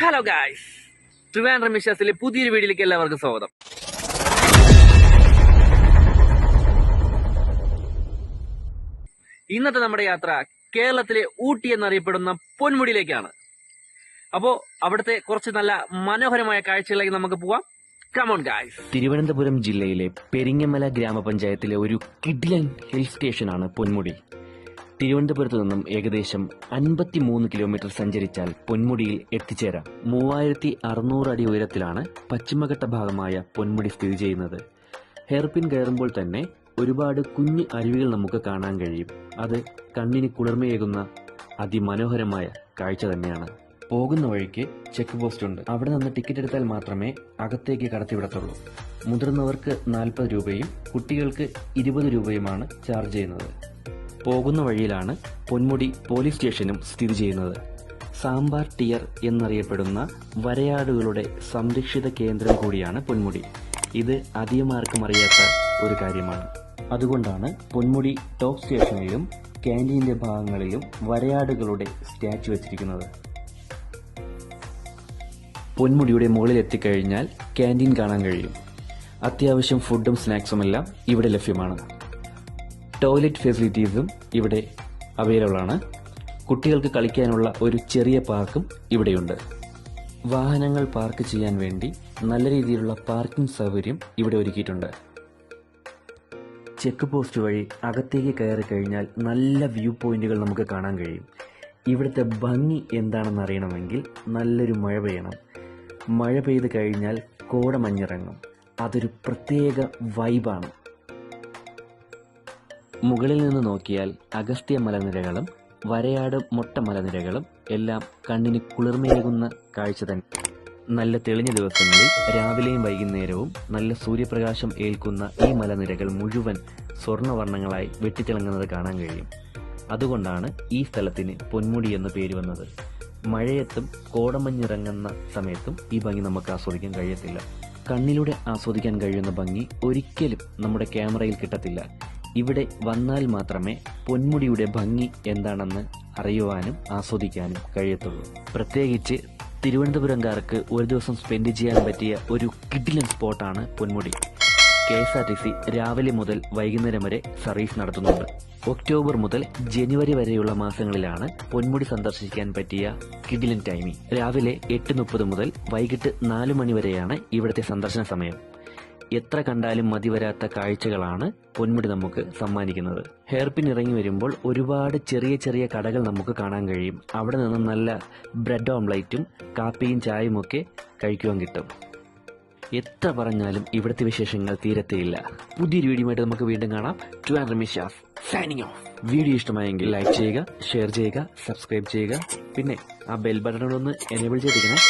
Hello guys, Trivandrum മിഷാസിലെ പുതിയൊരു വീഡിയോയിലേക്ക് എല്ലാവർക്കും സ്വാഗതം. ഇന്നത്തെ നമ്മുടെ യാത്ര കേരളത്തിലെ ഊട്ടി എന്നറിയപ്പെടുന്ന പൊന്മുടിയിലേക്കാണ്. അപ്പോൾ അവിടുത്തെ കുറച്ച് നല്ല മനോഹരമായ കാഴ്ചകളിലേക്ക് നമുക്ക് പോവാം. Come on guys. തിരുവനന്തപുരം ജില്ലയിലെ പെരിങ്ങമല ഗ്രാമപഞ്ചായത്തിലെ ഒരു കിഡിലൻ ഹിൽ സ്റ്റേഷനാണ് പൊന്മുടി. തിരുവനന്തപുരത്ത് നിന്നും ഏകദേശം 53 കിലോമീറ്റർ സഞ്ചരിച്ചാൽ പൊന്മുടിയിൽ എത്തിച്ചേരാം. 3600 അടി ഉയരത്തിലാണ് പശ്ചിമഘട്ട ഭാഗമായ പൊന്മുടി സ്ഥിതി ചെയ്യുന്നത്. ഹെയർപിൻ കയറുമ്പോൾ തന്നെ ഒരുപാട് കുഞ്ഞു അരുവികൾ നമുക്ക് കാണാൻ കഴിയും. അത് കണ്ണിന് കുളിർമയേകുന്ന അതിമനോഹരമായ കാഴ്ച തന്നെയാണ്. പോകുന്ന വഴിക്ക് ചെക്ക് പോസ്റ്റ് ഉണ്ട്. അവിടെ നിന്ന് ടിക്കറ്റ് എടുത്താൽ മാത്രമേ അകത്തേക്ക് കടത്തിവിടത്തുള്ളൂ. മുതിർന്നവർക്ക് 40 രൂപയും കുട്ടികൾക്ക് 20 രൂപയുമാണ് ചാർജ് ചെയ്യുന്നത്. പോകുന്ന വഴിയിലാണ് പൊന്മുടി പോലീസ് സ്റ്റേഷനും സ്ഥിതി ചെയ്യുന്നത്. സാമ്പാർ ടിയർ എന്നറിയപ്പെടുന്ന വരയാടുകളുടെ സംരക്ഷിത കേന്ദ്രം കൂടിയാണ് പൊന്മുടി. ഇത് അധികമാർക്കും അറിയാത്ത ഒരു കാര്യമാണ്. അതുകൊണ്ടാണ് പൊന്മുടി ടോപ്പ് സ്റ്റേഷനിലും ക്യാൻറ്റീൻ്റെ ഭാഗങ്ങളിലും വരയാടുകളുടെ സ്റ്റാച്ചു വച്ചിരിക്കുന്നത്. പൊന്മുടിയുടെ മുകളിൽ എത്തിക്കഴിഞ്ഞാൽ ക്യാൻറ്റീൻ കാണാൻ കഴിയും. അത്യാവശ്യം ഫുഡും സ്നാക്സുമെല്ലാം ഇവിടെ ലഭ്യമാണ്. ടോയ്ലറ്റ് ഫെസിലിറ്റീസും ഇവിടെ അവൈലബിൾ ആണ്. കുട്ടികൾക്ക് കളിക്കാനുള്ള ഒരു ചെറിയ പാർക്കും ഇവിടെയുണ്ട്. വാഹനങ്ങൾ പാർക്ക് ചെയ്യാൻ വേണ്ടി നല്ല രീതിയിലുള്ള പാർക്കിംഗ് സൗകര്യം ഇവിടെ ഒരുക്കിയിട്ടുണ്ട്. ചെക്ക് പോസ്റ്റ് വഴി അകത്തേക്ക് കയറി കഴിഞ്ഞാൽ നല്ല വ്യൂ പോയിന്റുകൾ നമുക്ക് കാണാൻ കഴിയും. ഇവിടുത്തെ ഭംഗി എന്താണെന്ന് അറിയണമെങ്കിൽ നല്ലൊരു മഴ പെയ്യണം. മഴ പെയ്ത് കഴിഞ്ഞാൽ കോടമഞ്ഞിറങ്ങും. അതൊരു പ്രത്യേക വൈബാണ്. മുകളിൽ നിന്ന് നോക്കിയാൽ അഗസ്ത്യ മലനിരകളും വരയാട് മൊട്ട മലനിരകളും എല്ലാം കണ്ണിന് കുളിർമയേകുന്ന കാഴ്ച തന്നെ. നല്ല തെളിഞ്ഞ ദിവസങ്ങളിൽ രാവിലെയും വൈകുന്നേരവും നല്ല സൂര്യപ്രകാശം ഏൽക്കുന്ന ഈ മലനിരകൾ മുഴുവൻ സ്വർണ്ണവർണ്ണങ്ങളായി വെട്ടിത്തിളങ്ങുന്നത് കാണാൻ കഴിയും. അതുകൊണ്ടാണ് ഈ സ്ഥലത്തിന് പൊന്മുടി എന്ന് പേര് വന്നത്. മഴയത്തും കോടമഞ്ഞിറങ്ങുന്ന സമയത്തും ഈ ഭംഗി നമുക്ക് ആസ്വദിക്കാൻ കഴിയത്തില്ല. കണ്ണിലൂടെ ആസ്വദിക്കാൻ കഴിയുന്ന ഭംഗി ഒരിക്കലും നമ്മുടെ ക്യാമറയിൽ കിട്ടത്തില്ല. ഇവിടെ വന്നാൽ മാത്രമേ പൊന്മുടിയുടെ ഭംഗി എന്താണെന്ന് അറിയുവാനും ആസ്വദിക്കാനും കഴിയത്തുള്ളൂ. പ്രത്യേകിച്ച് തിരുവനന്തപുരംകാർക്ക് ഒരു ദിവസം സ്പെൻഡ് ചെയ്യാൻ പറ്റിയ ഒരു കിഡിലൻ സ്പോട്ടാണ് പൊന്മുടി. KSRTC രാവിലെ മുതൽ വൈകുന്നേരം വരെ സർവീസ് നടത്തുന്നുണ്ട്. ഒക്ടോബർ മുതൽ ജനുവരി വരെയുള്ള മാസങ്ങളിലാണ് പൊന്മുടി സന്ദർശിക്കാൻ പറ്റിയ കിഡിലൻ ടൈമിംഗ്. രാവിലെ 8:30 മുതൽ വൈകിട്ട് 4 മണി വരെയാണ് ഇവിടുത്തെ സന്ദർശന സമയം. എത്ര കണ്ടാലും മതി വരാത്ത കാഴ്ചകളാണ് പൊന്മുടി നമുക്ക് സമ്മാനിക്കുന്നത്. ഹെയർപിൻ ഇറങ്ങി വരുമ്പോൾ ഒരുപാട് ചെറിയ ചെറിയ കടകൾ നമുക്ക് കാണാൻ കഴിയും. അവിടെ നിന്ന് നല്ല ബ്രെഡ് ഓംലൈറ്റും കാപ്പിയും ചായയും ഒക്കെ കഴിക്കുവാൻ കിട്ടും. എത്ര പറഞ്ഞാലും ഇവിടുത്തെ വിശേഷങ്ങൾ തീരത്തേയില്ല. പുതിയൊരു വീഡിയോയുമായിട്ട് നമുക്ക് വീണ്ടും കാണാം. Trivandrum Misha's signing off. Video ഇഷ്ടമായെങ്കിൽ ലൈക്ക് ചെയ്യുക, ഷെയർ ചെയ്യുക, സബ്സ്ക്രൈബ് ചെയ്യുക. പിന്നെ ആ ബെൽ ബട്ടൺ ഒന്ന് എനേബിൾ ചെയ്തിരിക്കണേ.